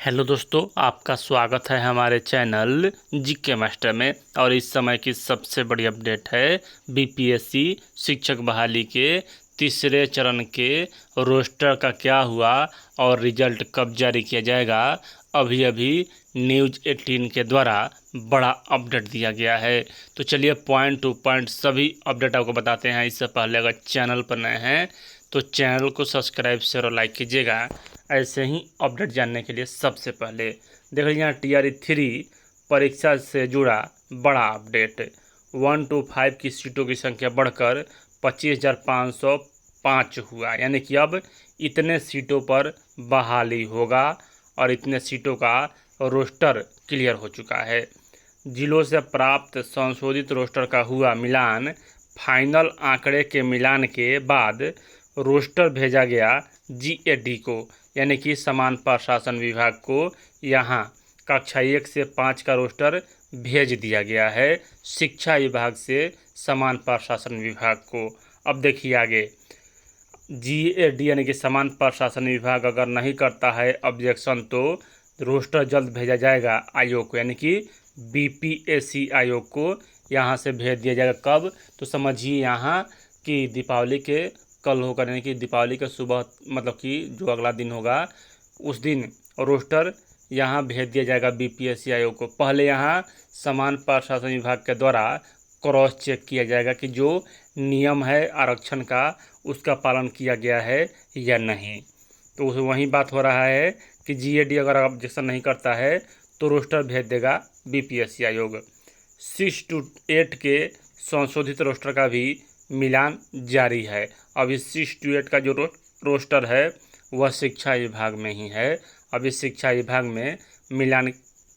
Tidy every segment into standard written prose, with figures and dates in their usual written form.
Hello दोस्तों, आपका स्वागत है हमारे चैनल जीके मास्टर में। और इस समय की सबसे बड़ी अपडेट है बीपीएससी शिक्षक बहाली के तीसरे चरण के रोस्टर का क्या हुआ और रिजल्ट कब जारी किया जाएगा। अभी अभी न्यूज़ 18 के द्वारा बड़ा अपडेट दिया गया है। तो चलिए पॉइंट टू पॉइंट सभी अपडेट आपको बताते हैं। इससे पहले अगर चैनल पर नए हैं तो चैनल को सब्सक्राइब शेयर और लाइक कीजिएगा, ऐसे ही अपडेट जानने के लिए। सबसे पहले देख लीजिए यहाँ TRE-3 परीक्षा से जुड़ा बड़ा अपडेट। 1 to 5 की सीटों की संख्या बढ़कर 25,505 हुआ, यानी कि अब इतने सीटों पर बहाली होगा और इतने सीटों का रोस्टर क्लियर हो चुका है। जिलों से प्राप्त संशोधित रोस्टर का हुआ मिलान। फाइनल आंकड़े के मिलान के बाद रोस्टर भेजा गया GAD को, यानी कि समान प्रशासन विभाग को। यहाँ कक्षा 1 से 5 का रोस्टर भेज दिया गया है शिक्षा विभाग से समान प्रशासन विभाग को। अब देखिए आगे, GAD यानी कि समान प्रशासन विभाग अगर नहीं करता है ऑब्जेक्शन तो रोस्टर जल्द भेजा जाएगा आयोग को, यानी कि BPSC आयोग को यहाँ से भेज दिया जाएगा। कब? तो समझिए यहाँ कि दीपावली के कल होकर, यानी कि दीपावली के सुबह, मतलब कि जो अगला दिन होगा उस दिन रोस्टर यहाँ भेज दिया जाएगा BPSC आयोग को। पहले यहाँ समान प्रशासन विभाग के द्वारा क्रॉस चेक किया जाएगा कि जो नियम है आरक्षण का उसका पालन किया गया है या नहीं। तो वहीं बात हो रहा है कि GAD अगर ऑब्जेक्शन नहीं करता है तो रोस्टर भेज देगा BPSC आयोग। 6 to 8 के संशोधित रोस्टर का भी मिलान जारी है। अभी 6 to 8 का जो रोस्टर है वह शिक्षा विभाग में ही है। अभी शिक्षा विभाग में मिलान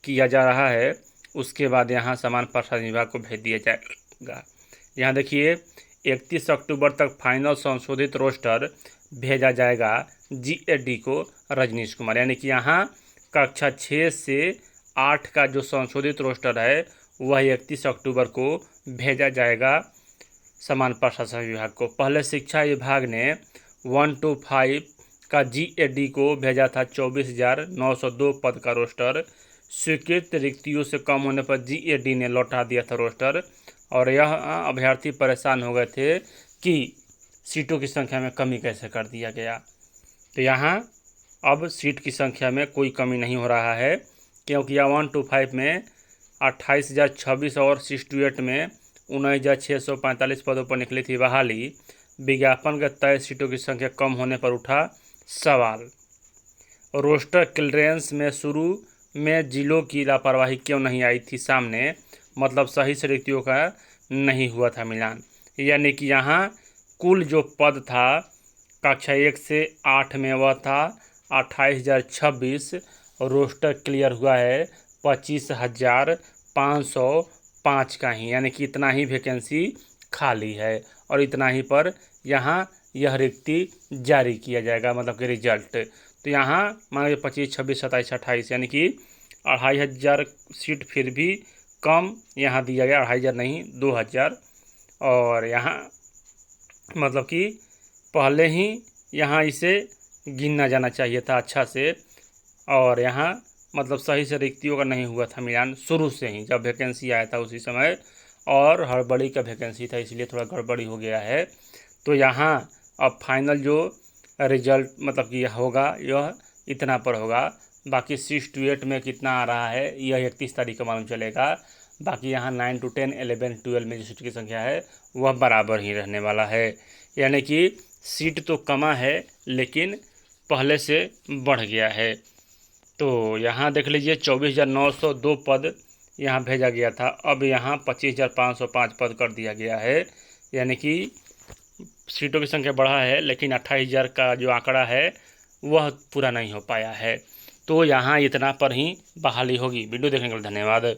किया जा रहा है, उसके बाद यहाँ समान प्रशासन विभाग को भेज दिया जाएगा। यहाँ देखिए 31 अक्टूबर तक फाइनल संशोधित रोस्टर भेजा जाएगा GAD को रजनीश कुमार, यानी कि यहाँ कक्षा 6 से 8 का जो संशोधित रोस्टर है वह 31 अक्टूबर को भेजा जाएगा समान प्रशासन विभाग को। पहले शिक्षा विभाग ने 1 to 5 का GAD को भेजा था 24,902 पद का रोस्टर। स्वीकृत रिक्तियों से कम होने पर GAD ने लौटा दिया था रोस्टर, और यह अभ्यर्थी परेशान हो गए थे कि सीटों की संख्या में कमी कैसे कर दिया गया। तो यहाँ अब सीट की संख्या में कोई कमी नहीं हो रहा है, क्योंकि यह 1 to 5 में 28,026 और 6 to 8 में 19,645 पदों पर निकली थी बहाली। विज्ञापन के तय सीटों की संख्या कम होने पर उठा सवाल। रोस्टर क्लियरेंस में शुरू में जिलों की लापरवाही क्यों नहीं आई थी सामने, मतलब सही से रिक्तियों का नहीं हुआ था मिलान। यानी कि यहाँ कुल जो पद था कक्षा 1 से 8 में वह था 28,026, रोस्टर क्लियर हुआ है 25,505 का ही, यानी कि इतना ही वैकेंसी खाली है और इतना ही पर यहाँ यह रिक्ति जारी किया जाएगा, मतलब कि रिजल्ट। तो यहाँ मान लीजिए 25, 26, 27, 28, यानी कि 2,500 सीट फिर भी कम यहाँ दिया गया, 2,500 नहीं 2,000। और यहाँ मतलब कि पहले ही यहाँ इसे गिनना जाना चाहिए था अच्छा से, और यहाँ मतलब सही से रिक्तियों का नहीं हुआ था मिलान शुरू से ही, जब वैकेंसी आया था उसी समय, और हड़बड़ी का वैकेंसी था इसलिए थोड़ा गड़बड़ी हो गया है। तो यहाँ अब फाइनल जो रिजल्ट मतलब कि होगा यह इतना पर होगा। बाकी 6 to 8 में कितना आ रहा है यह 31 तारीख को मालूम चलेगा। बाकी यहाँ 9 to 10, 11, 12 में जो सीट की संख्या है वह बराबर ही रहने वाला है, यानी कि सीट तो कमा है लेकिन पहले से बढ़ गया है। तो यहाँ देख लीजिए 24,902 पद यहाँ भेजा गया था, अब यहाँ 25,505 पद कर दिया गया है, यानी कि सीटों की संख्या बढ़ा है लेकिन 28,000 का जो आंकड़ा है वह पूरा नहीं हो पाया है। तो यहाँ इतना पर ही बहाली होगी। वीडियो देखने के लिए धन्यवाद।